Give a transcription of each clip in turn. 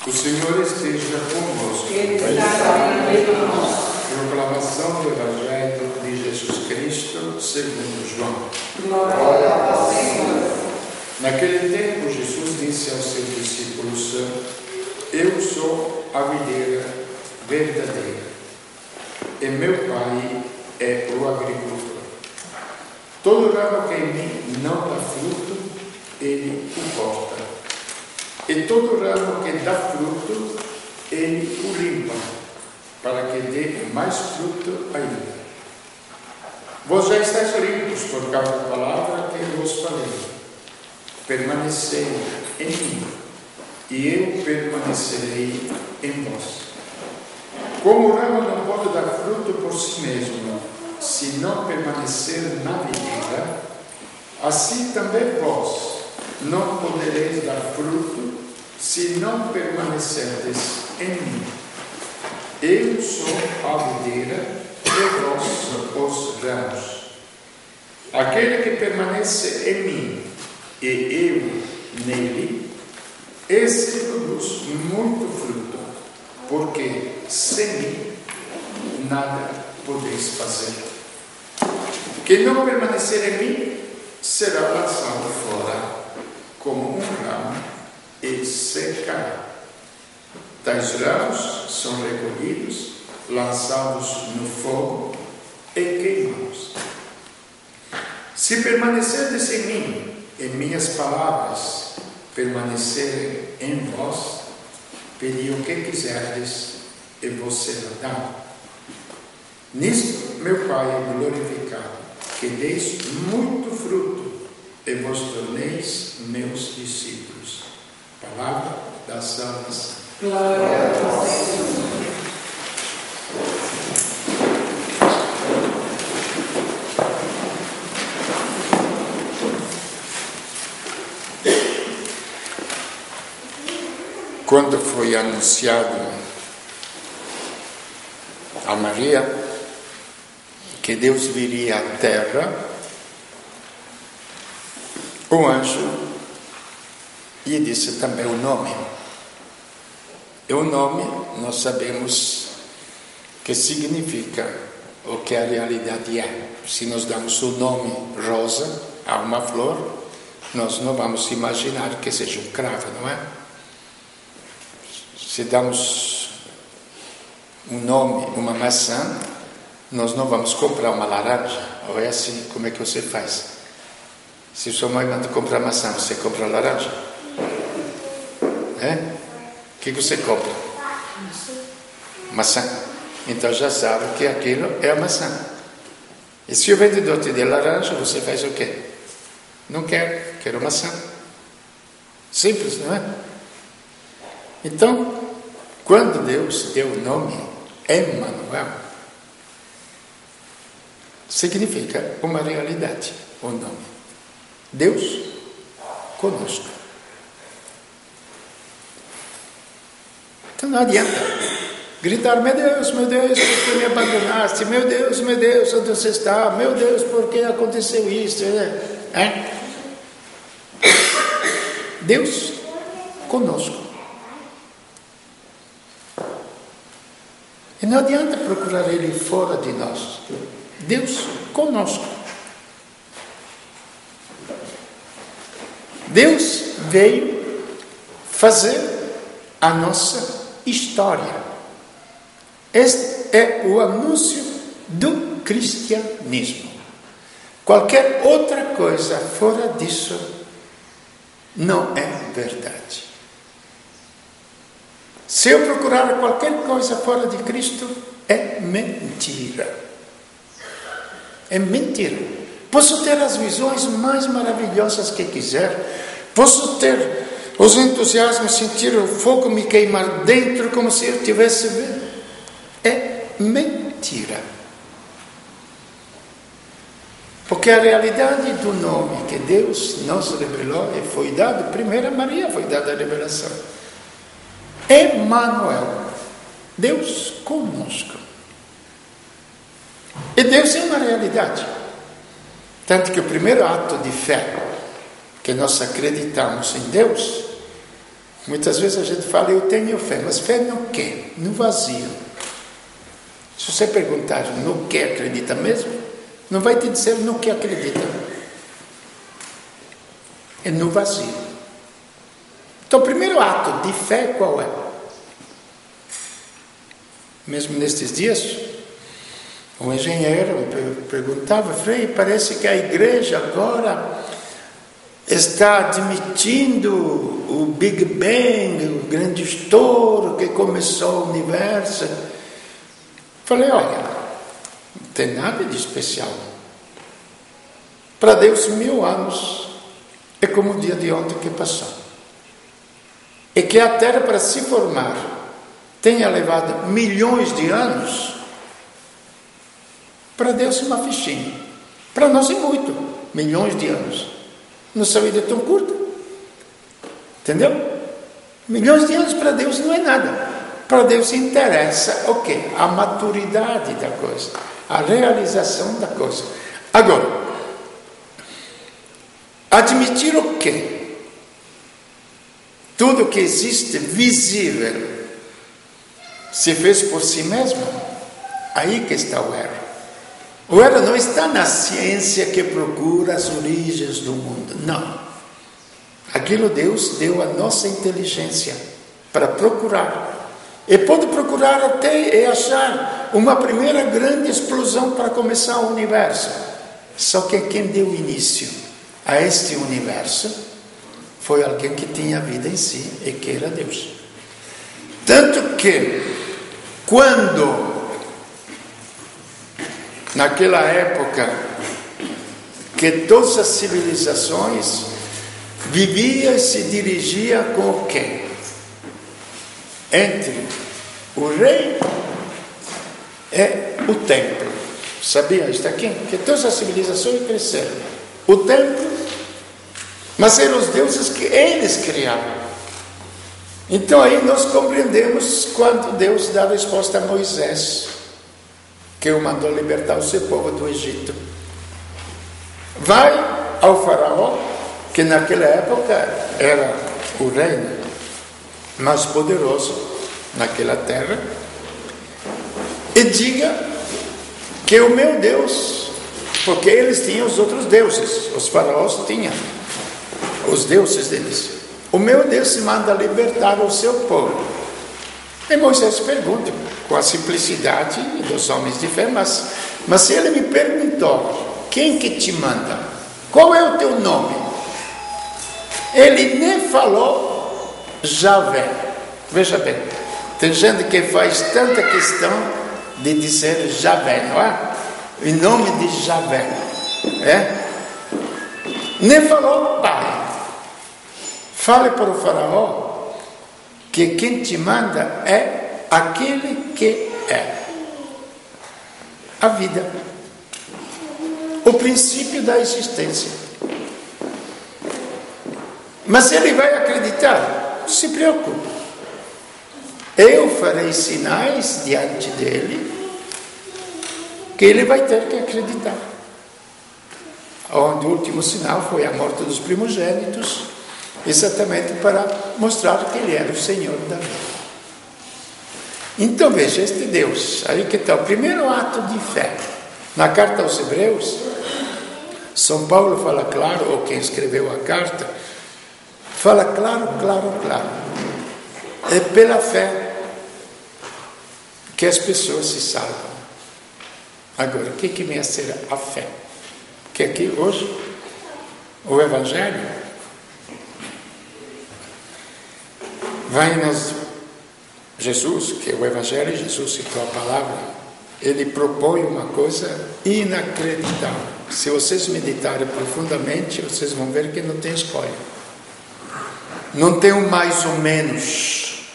O Senhor esteja convosco. Proclamação do Evangelho de Jesus Cristo segundo João. Glória ao Senhor. Naquele tempo, Jesus disse aos seus discípulos: Eu sou a videira verdadeira, e meu Pai é o agricultor. Todo ramo que em mim não dá fruto, ele o corta. E todo ramo que dá fruto, ele o limpa, para que dê mais fruto ainda. Vós já estáis limpos por causa da palavra que eu vos falei. Permanecei em mim, e eu permanecerei em vós. Como o ramo não pode dar fruto por si mesmo, se não permanecer na videira, assim também vós não podereis dar fruto, se não permanecerdes em mim. Eu sou a videira, e vós os ramos. Aquele que permanece em mim, e eu nele, esse produz muito fruto, porque sem mim nada podeis fazer. Quem não permanecer em mim será lançado fora como um ramo e secará. Tais ramos são recolhidos, lançados no fogo e queimados. Se permanecerdes em mim, e minhas palavras permanecerem em vós, pedi o que quiserdes e vos será dado. Nisto meu Pai é glorificado, que deis muito fruto e vos torneis meus discípulos. Palavra da salvação. Glória ao Senhor. Quando foi anunciado a Maria que Deus viria à terra, o anjo lhe disse também o nome. E o nome nós sabemos que significa o que a realidade é. Se nós damos o nome rosa a uma flor, nós não vamos imaginar que seja um cravo, não é? Se damos um nome, uma maçã, nós não vamos comprar uma laranja. Ou é assim, como é que você faz? Se sua mãe manda comprar maçã, você compra laranja? É? O que você compra? Maçã. Então já sabe que aquilo é a maçã. E se o vendedor te der laranja, você faz o quê? Não quero maçã. Simples, não é? Então, quando Deus deu o nome Emmanuel, significa uma realidade, o nome. Deus conosco. Então não adianta gritar: meu Deus, por que me abandonaste? Meu Deus, onde você está? Meu Deus, por que aconteceu isso? Deus conosco. E não adianta procurar Ele fora de nós. Deus conosco. Deus veio fazer a nossa história. Este é o anúncio do cristianismo. Qualquer outra coisa fora disso não é verdade. Se eu procurar qualquer coisa fora de Cristo, é mentira. É mentira. Posso ter as visões mais maravilhosas que quiser. Posso ter os entusiasmos, sentir o fogo me queimar dentro, como se eu tivesse vendo. É mentira. Porque a realidade do nome que Deus nos revelou e foi dado, primeiro a Maria foi dada a revelação. Emmanuel, Deus conosco. E Deus é uma realidade. Tanto que o primeiro ato de fé que nós acreditamos em Deus Muitas vezes a gente fala, eu tenho fé, mas fé no quê? No vazio. Se você perguntar no que acredita mesmo, não vai te dizer no que acredita. É no vazio. Então, o primeiro ato de fé qual é? Mesmo nestes dias, um engenheiro me perguntava, Frei, parece que a igreja agora está admitindo o Big Bang, o grande estouro que começou o universo. Falei, olha, não tem nada de especial. Para Deus, 1000 anos é como o dia de ontem que passou. E que a Terra, para se formar, tenha levado milhões de anos, para Deus é uma fichinha. Para nós é muito, milhões de anos. Nossa vida é tão curta. Entendeu? Milhões de anos para Deus não é nada. Para Deus interessa o quê? A maturidade da coisa, a realização da coisa. Agora, admitir o quê? Tudo que existe visível se fez por si mesmo? Aí que está o erro. O erro não está na ciência que procura as origens do mundo. Não. Aquilo Deus deu à nossa inteligência para procurar. E pode procurar até e achar uma primeira grande explosão para começar o universo. Só que quem deu início a este universo foi alguém que tinha vida em si e que era Deus. Tanto que, quando, naquela época, que todas as civilizações viviam e se dirigiam com o quê? Entre o rei e o templo. Sabia isso aqui? Que todas as civilizações cresceram. O templo, mas eram os deuses que eles criaram. Então aí nós compreendemos quando Deus dá a resposta a Moisés, que o mandou libertar o seu povo do Egito. Vai ao faraó, que naquela época era o reino mais poderoso naquela terra, e diga que o meu Deus, porque eles tinham os outros deuses, os faraós tinham os deuses deles, o meu Deus se manda libertar o seu povo. E Moisés pergunta, com a simplicidade dos homens de fé, mas se ele me perguntou, quem que te manda? Qual é o teu nome? Ele nem falou Javé. Veja bem, tem gente que faz tanta questão de dizer Javé, não é? Em nome de Javé. Nem falou pai. Fale para o faraó que quem te manda é aquele que é a vida, o princípio da existência. Mas ele vai acreditar? Não se preocupe. Eu farei sinais diante dele que ele vai ter que acreditar. Onde o último sinal foi a morte dos primogênitos, exatamente para mostrar que ele era o Senhor da vida. Então veja, este Deus, aí que está o primeiro ato de fé. Na carta aos Hebreus, São Paulo fala claro, ou quem escreveu a carta, fala claro. É pela fé que as pessoas se salvam. Agora, o que vem a ser a fé? Que aqui hoje, o Evangelho vai-nos, Jesus, que é o Evangelho, Jesus citou a palavra, ele propõe uma coisa inacreditável. Se vocês meditarem profundamente, vocês vão ver que não tem escolha. Não tem um mais ou menos.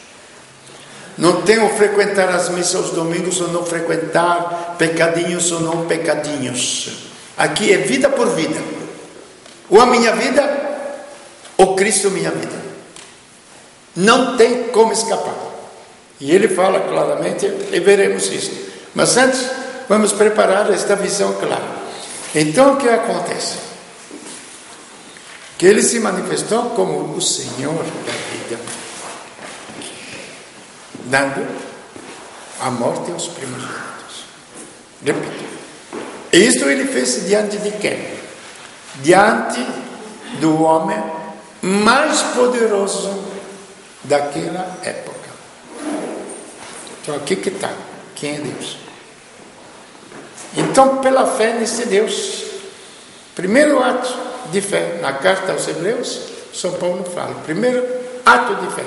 Não tem o frequentar as missas aos domingos ou não frequentar, pecadinhos ou não pecadinhos. Aqui é vida por vida. Ou a minha vida, ou Cristo minha vida. Não tem como escapar. E ele fala claramente, e veremos isso. Mas antes, vamos preparar esta visão clara. Então, o que acontece? Que ele se manifestou como o Senhor da vida. dando a morte aos primogênitos. Repito. Isto ele fez diante de quem? Diante do homem mais poderoso daquela época. Então aqui que está. Quem é Deus? Então, pela fé nesse Deus, primeiro ato de fé, na carta aos Hebreus, São Paulo fala, primeiro ato de fé,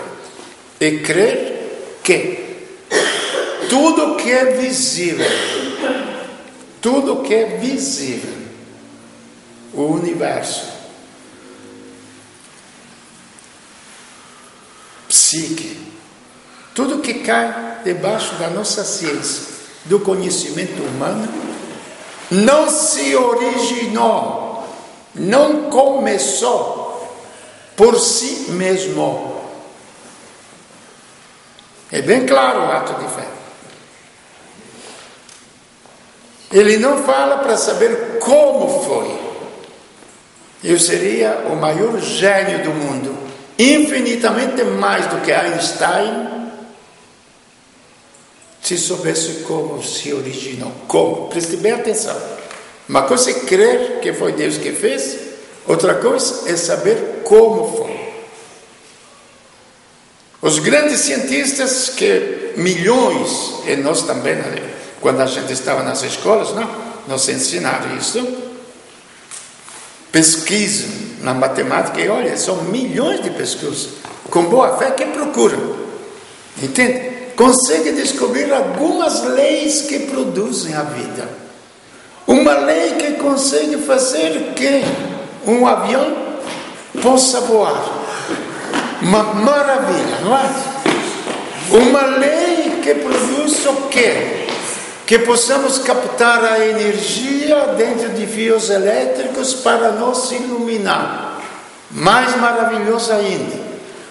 é crer que tudo que é visível, o universo, psique, tudo que cai debaixo da nossa ciência, do conhecimento humano, não se originou, não começou por si mesmo. É bem claro o ato de fé. Ele não fala para saber como foi. Eu seria o maior gênio do mundo, infinitamente mais do que Einstein, se soubesse como se originou. Como? Preste bem atenção. Uma coisa é crer que foi Deus que fez, outra coisa é saber como foi. Os grandes cientistas que milhões, e nós também, quando a gente estava nas escolas, não, nos ensinaram isso, pesquisam na matemática, e olha, são milhões de pesquisas, com boa fé que procuram, entende? Consegue descobrir algumas leis que produzem a vida. Uma lei que consegue fazer que um avião possa voar. Uma maravilha, não é? Uma lei que produz o quê? Que possamos captar a energia dentro de fios elétricos para nos iluminar. Mais maravilhoso ainda.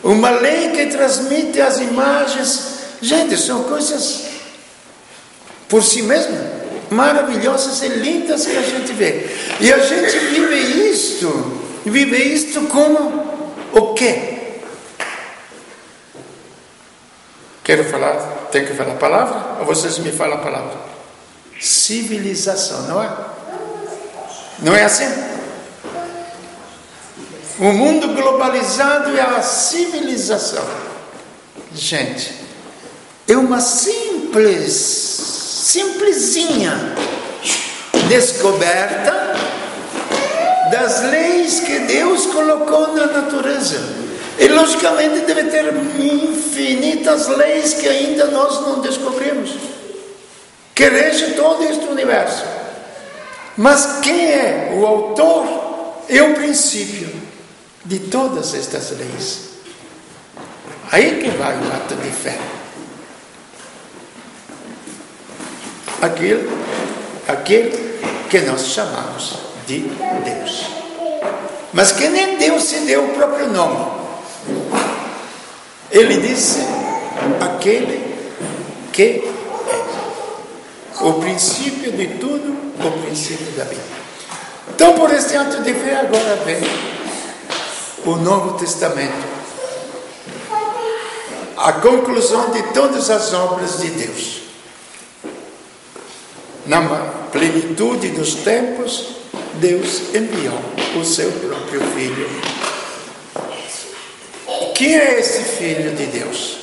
Uma lei que transmite as imagens. Gente, são coisas por si mesmas maravilhosas e lindas que a gente vê. E a gente vive isto como o quê? Quero falar, tenho que falar a palavra? Ou vocês me falam a palavra? Civilização, não é? Não é assim? O mundo globalizado é a civilização. Gente, é uma simplesinha descoberta das leis que Deus colocou na natureza. E logicamente deve ter infinitas leis que ainda nós não descobrimos, que regem todo este universo. Mas quem é o autor e o princípio de todas estas leis? Aí que vai o ato de fé. Aquele que nós chamamos de Deus. Mas que nem Deus se deu o próprio nome. Ele disse, aquele que é o princípio de tudo, o princípio da vida. Então, por este ato de fé, agora vem o Novo Testamento. A conclusão de todas as obras de Deus. Na plenitude dos tempos, Deus enviou o seu próprio Filho. Quem é esse Filho de Deus?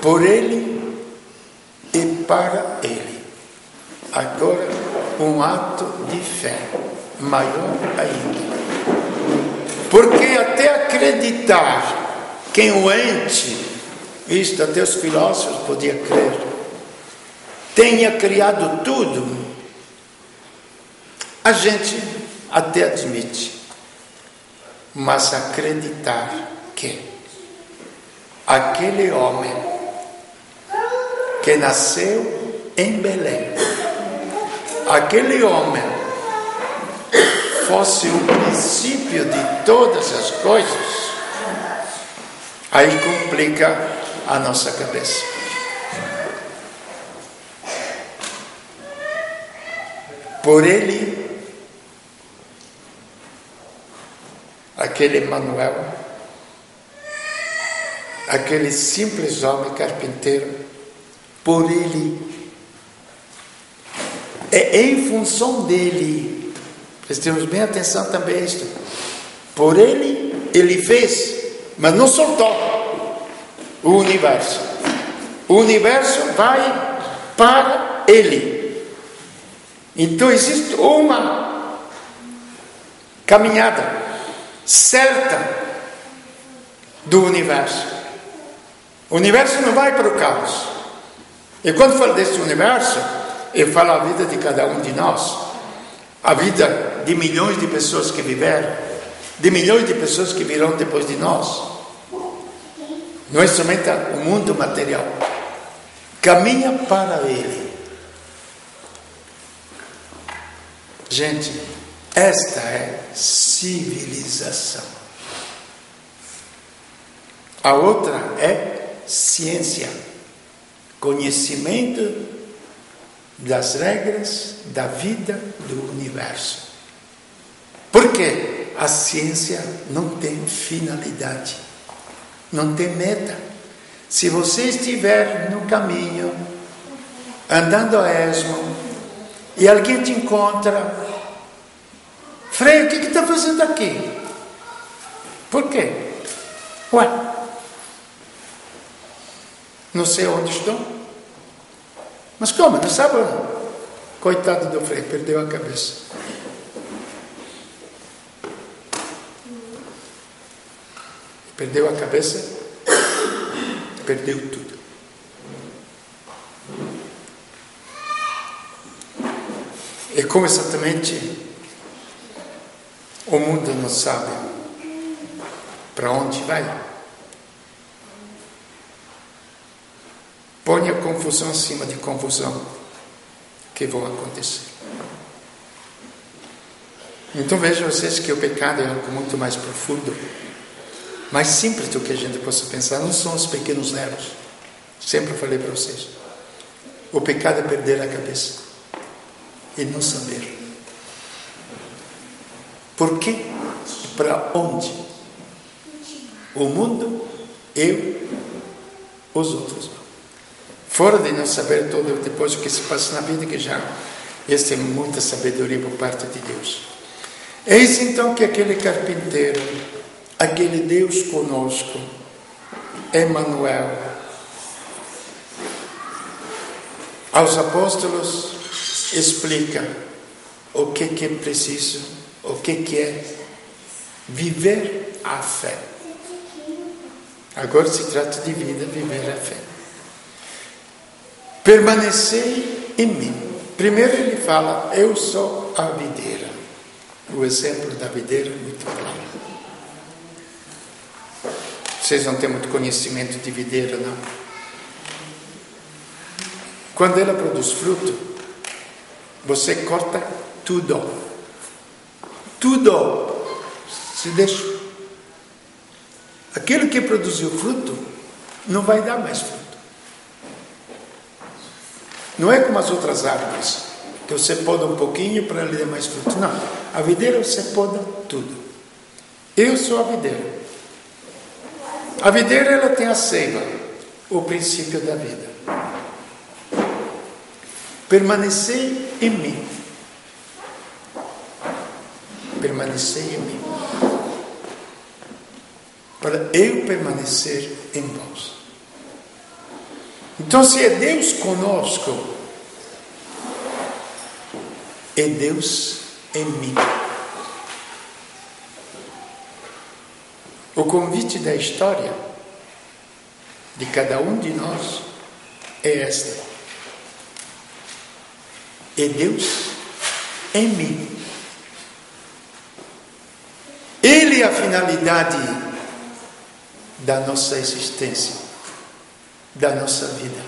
Por Ele e para Ele. Agora, um ato de fé maior ainda. Porque até acreditar que o ente, isto até os filósofos podiam crer, tenha criado tudo, a gente até admite. Mas acreditar que aquele homem que nasceu em Belém, aquele homem fosse o princípio de todas as coisas, aí complica a nossa cabeça. Por ele, aquele Emanuel, aquele simples homem carpinteiro, por ele, é em função dele, prestemos bem atenção também a isto, por ele, ele fez, mas não soltou o universo. O universo vai para ele. Então existe uma caminhada certa do universo. O universo não vai para o caos. E quando falo desse universo, eu falo a vida de cada um de nós, a vida de milhões de pessoas que viveram, de milhões de pessoas que virão depois de nós. Não é somente o mundo material. Caminha para ele. Gente, esta é civilização. A outra é ciência, conhecimento das regras da vida do universo. Por quê? A ciência não tem finalidade, não tem meta. Se você estiver no caminho, andando a esmo, e alguém te encontra, Frei, o que está fazendo aqui? Por quê? Ué, não sei onde estou. Mas como? Não sabe? Coitado do Frei, perdeu a cabeça. Perdeu a cabeça, perdeu tudo. E como exatamente o mundo não sabe para onde vai, põe a confusão acima de confusão que vão acontecer. Então vejam vocês que o pecado é algo muito mais profundo, mais simples do que a gente possa pensar. Não são os pequenos erros. Sempre falei para vocês, o pecado é perder a cabeça e não saber por quê, para onde o mundo, eu, os outros vão. Fora de não saber todo depois o que se passa na vida, que já essa é muita sabedoria por parte de Deus. Eis então que aquele carpinteiro, aquele Deus conosco, Emmanuel, aos apóstolos explica o que é preciso, o que é viver a fé. Agora se trata de vida, viver a fé. Permanecei em mim. Primeiro ele fala, eu sou a videira. O exemplo da videira é muito claro. Vocês não têm muito conhecimento de videira, não? Quando ela produz fruto, você corta tudo. Tudo. Se deixa. Aquilo que produziu fruto, não vai dar mais fruto. Não é como as outras árvores, que você poda um pouquinho para ele dar mais fruto. Não, a videira você poda tudo. Eu sou a videira. A videira, ela tem a seiva, o princípio da vida. Permanecei em mim. Permanecei em mim. Para eu permanecer em vós. Então, se é Deus conosco, é Deus em mim. O convite da história de cada um de nós é esta: é Deus em mim. Ele é a finalidade da nossa existência, da nossa vida.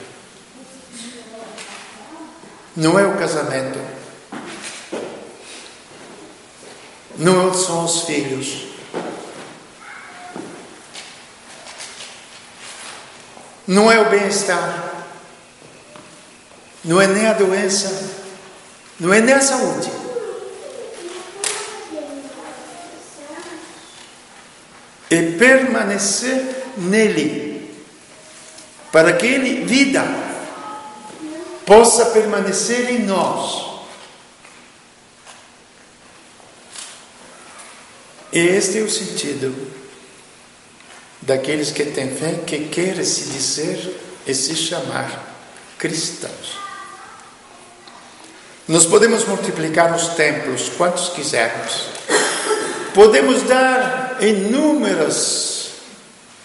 Não é o casamento, não são os filhos, não é o bem-estar, não é nem a doença, não é nem a saúde. É permanecer nele. para que Ele, vida, possa permanecer em nós. E este é o sentido daqueles que têm fé, que querem se dizer e se chamar cristãos. Nós podemos multiplicar os templos quantos quisermos. Podemos dar inúmeros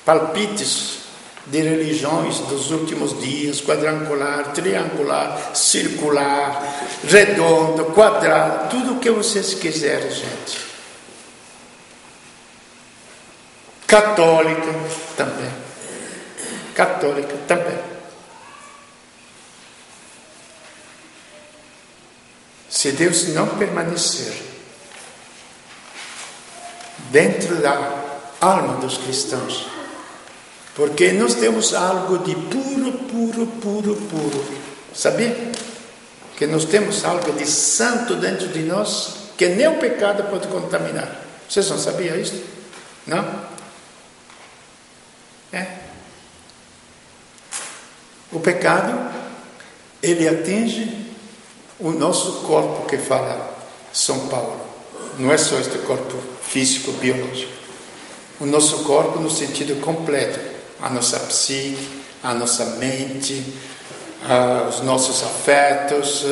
palpites de religiões dos últimos dias: quadrangular, triangular, circular, redondo, quadrado, tudo o que vocês quiserem, gente. Católica também. Católica também. Se Deus não permanecer dentro da alma dos cristãos, porque nós temos algo de puro, sabia? Que nós temos algo de santo dentro de nós, que nem o pecado pode contaminar. Vocês não sabiam isso? Não? O pecado, ele atinge o nosso corpo, que fala São Paulo. Não é só este corpo físico, biológico. O nosso corpo no sentido completo. A nossa psique, a nossa mente, os nossos afetos,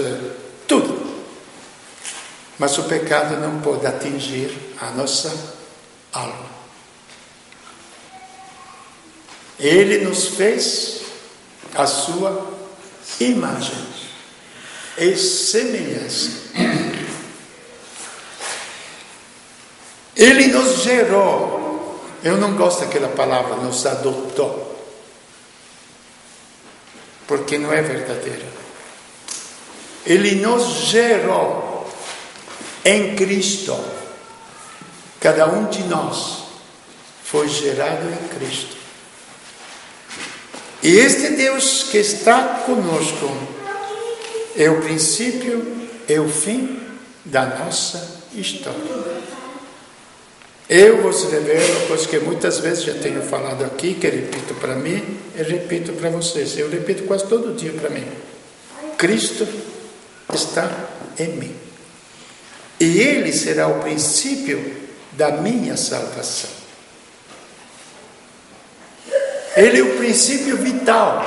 tudo. Mas o pecado não pode atingir a nossa alma. Ele nos fez a sua imagem e semelhança. Ele nos gerou. Eu não gosto daquela palavra, nos adotou, porque não é verdadeira. Ele nos gerou em Cristo. Cada um de nós foi gerado em Cristo. E este Deus que está conosco é o princípio e o fim da nossa história. Eu vos revelo, coisa que muitas vezes já tenho falado aqui, que repito para mim e repito para vocês. Eu repito quase todo dia para mim. Cristo está em mim. E Ele será o princípio da minha salvação. Ele é o princípio vital.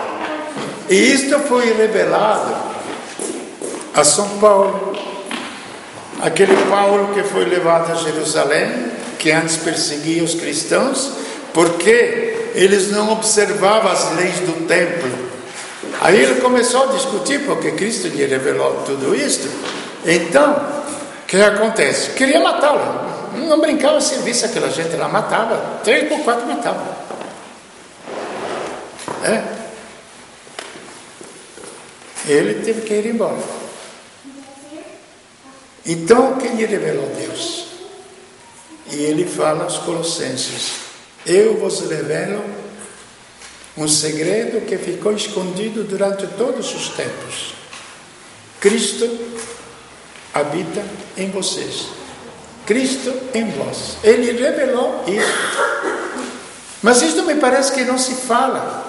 E isto foi revelado a São Paulo. Aquele Paulo que foi levado a Jerusalém, que antes perseguia os cristãos, porque eles não observavam as leis do templo. Aí ele começou a discutir, porque Cristo lhe revelou tudo isso. Então, o que acontece? Queria matá-lo. Não brincava em serviço, aquela gente lá matava. 3 por 4 matava. Ele teve que ir embora. Então, quem lhe revelou Deus? E ele fala aos Colossenses: eu vos revelo um segredo que ficou escondido durante todos os tempos. Cristo habita em vocês. Cristo em vós. Ele revelou isso. Mas isto me parece que não se fala.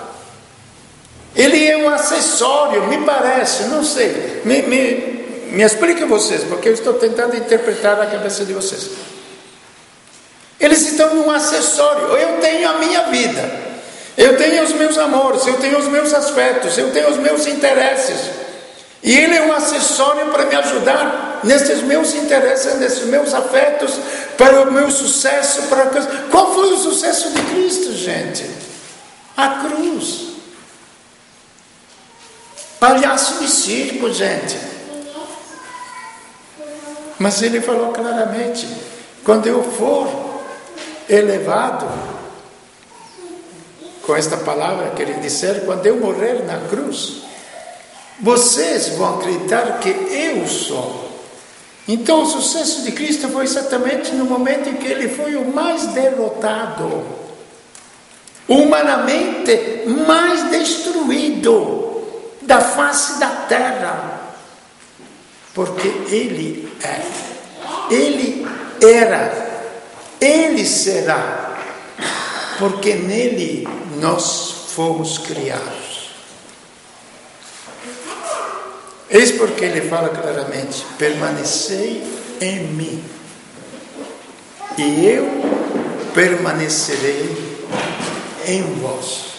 Ele é um acessório, me parece, não sei. Me explique vocês, porque eu estou tentando interpretar a cabeça de vocês. Eles estão num acessório. Eu tenho a minha vida, eu tenho os meus amores, eu tenho os meus afetos, eu tenho os meus interesses. E Ele é um acessório para me ajudar nesses meus interesses, nesses meus afetos, para o meu sucesso. Qual foi o sucesso de Cristo, gente? A cruz. Palhaço de circo, gente. Mas Ele falou claramente: quando eu for elevado, com esta palavra que Ele disser, quando eu morrer na cruz, vocês vão acreditar que eu sou. Então o sucesso de Cristo foi exatamente no momento em que Ele foi o mais derrotado, humanamente mais destruído da face da terra, porque Ele é, Ele era, Ele será, porque nele nós fomos criados. Eis porque ele fala claramente: permanecei em mim, e eu permanecerei em vós.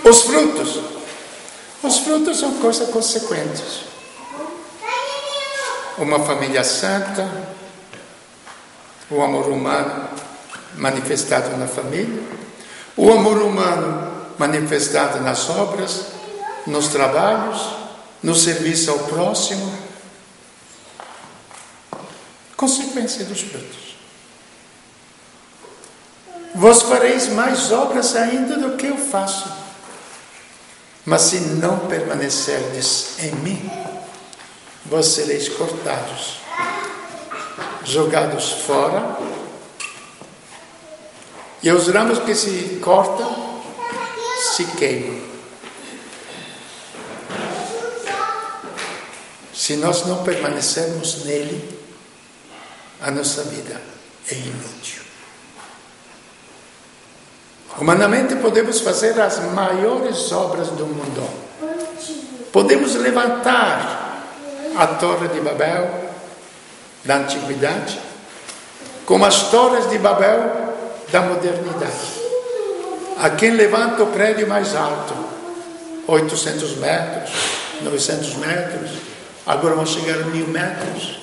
Os frutos são coisas consequentes. Uma família santa, o amor humano manifestado na família, o amor humano manifestado nas obras, nos trabalhos, no serviço ao próximo. Consequência dos frutos. Vós fareis mais obras ainda do que eu faço, mas se não permanecerdes em mim, vós sereis cortados, jogados fora, e os ramos que se cortam se queimam. Se nós não permanecermos nele, a nossa vida é inútil. Humanamente podemos fazer as maiores obras do mundo. Podemos levantar a Torre de Babel da antiguidade, como as torres de Babel da modernidade. Há quem levanta o prédio mais alto, 800 metros, 900 metros, agora vão chegar a 1000 metros.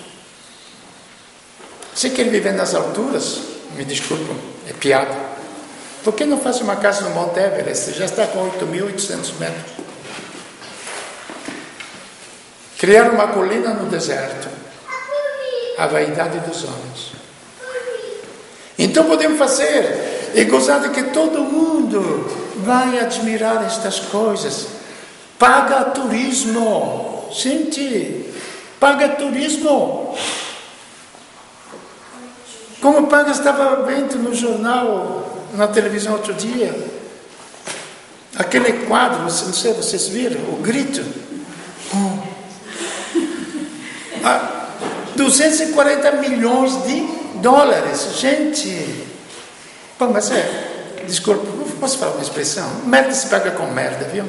Se quer viver nas alturas, me desculpam, é piada. Por que não faz uma casa no Monte Everest? Já está com 8.800 metros. Criar uma colina no deserto, a vaidade dos homens. Então podemos fazer e gozar de que todo mundo vai admirar estas coisas. Paga turismo, gente, paga turismo. Como paga, estava vendo no jornal, na televisão outro dia, aquele quadro, não sei se vocês viram, o grito. 240 milhões de dólares, gente. Bom, mas desculpa, posso falar uma expressão? Merda se paga com merda, viu?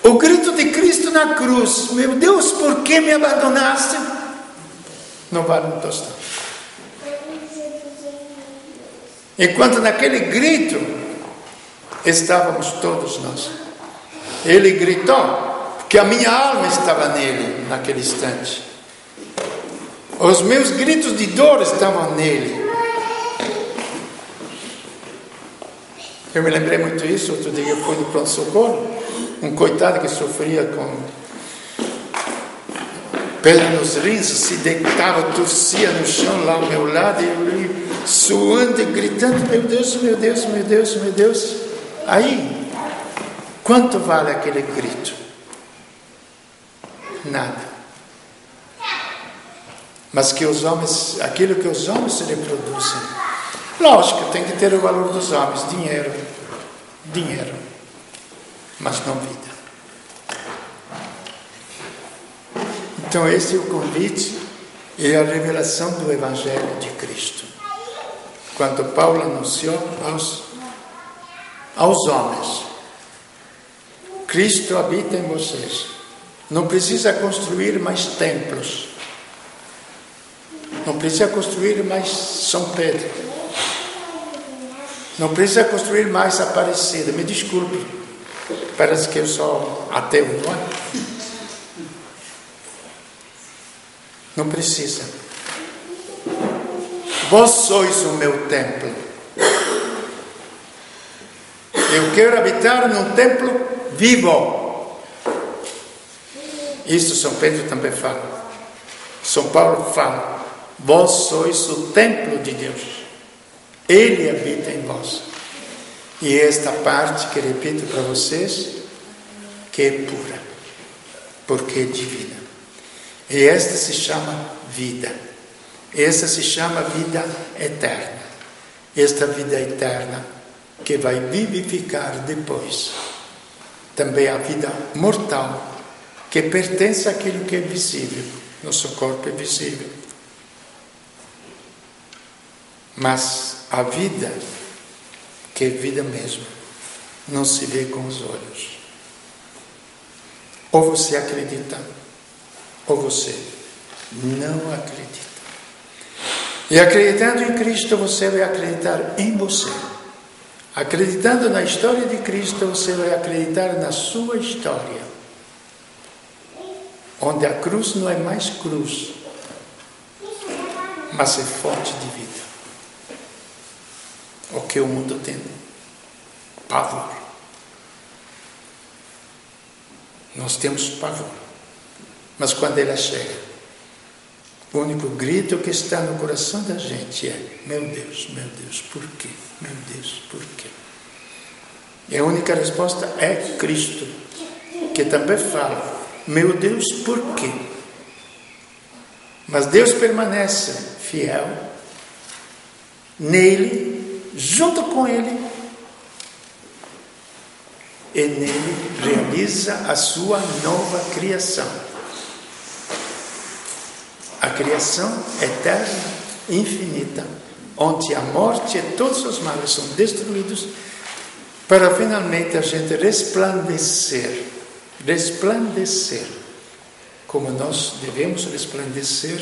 O grito de Cristo na cruz: meu Deus, por que me abandonaste? Não vale um tostão. Enquanto naquele grito estávamos todos nós. Ele gritou, porque a minha alma estava nele naquele instante. Os meus gritos de dor estavam nele. Eu me lembrei muito disso. Outro dia eu fui no pronto-socorro. Um coitado que sofria com pedra nos rins, se deitava, torcia no chão lá ao meu lado, e eu suando e gritando: meu Deus, meu Deus, meu Deus, meu Deus. Aí, quanto vale aquele grito? Nada. Mas que os homens, aquilo que os homens se reproduzem, lógico, tem que ter o valor dos homens, dinheiro, mas não vida. Então esse é o convite e a revelação do Evangelho de Cristo. Quando Paulo anunciou aos homens: Cristo habita em vocês. Não precisa construir mais templos. Não precisa construir mais São Pedro. Não precisa construir mais Aparecida. Me desculpe, parece que eu sou ateu, não é? Não precisa. Vós sois o meu templo. Eu quero habitar num templo vivo. Isso São Pedro também fala. São Paulo fala: vós sois o templo de Deus. Ele habita em vós. E esta parte que repito para vocês, que é pura, porque é divina. E esta se chama vida. Esta se chama vida eterna. Esta vida eterna que vai vivificar depois também a vida mortal, que pertence àquilo que é visível. Nosso corpo é visível, Mas a vida, que é vida mesmo, não se vê com os olhos. Ou você acredita, ou você não acredita. E acreditando em Cristo, você vai acreditar em você. Acreditando na história de Cristo, você vai acreditar na sua história. Onde a cruz não é mais cruz, mas é fonte de vida. O que o mundo tem? Pavor. Nós temos pavor. Mas quando ela chega, o único grito que está no coração da gente é: meu Deus, por quê? Meu Deus, por quê? E a única resposta é Cristo, que também fala: meu Deus, por quê? Mas Deus permanece fiel nele, junto com ele, e nele realiza a sua nova criação. A criação eterna, infinita, onde a morte e todos os males são destruídos, para finalmente a gente resplandecer, como nós devemos resplandecer,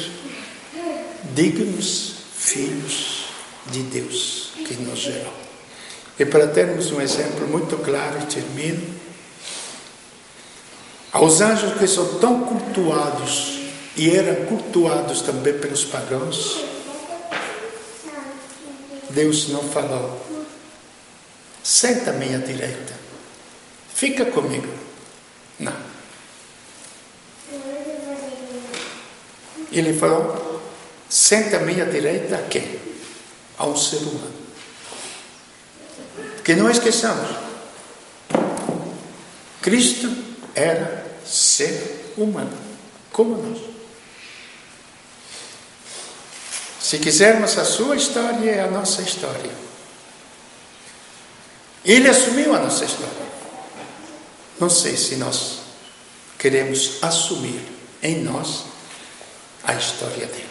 dignos filhos de Deus que nos gerou. E para termos um exemplo muito claro, e termino, aos anjos que são tão cultuados, e eram cultuados também pelos pagãos, Deus não falou: senta à minha direita, fica comigo. Não. Ele falou: senta à minha direita a quem? A um ser humano. Que não esqueçamos, Cristo era ser humano, como nós. Se quisermos, a sua história é a nossa história. Ele assumiu a nossa história. Não sei se nós queremos assumir em nós a história dele.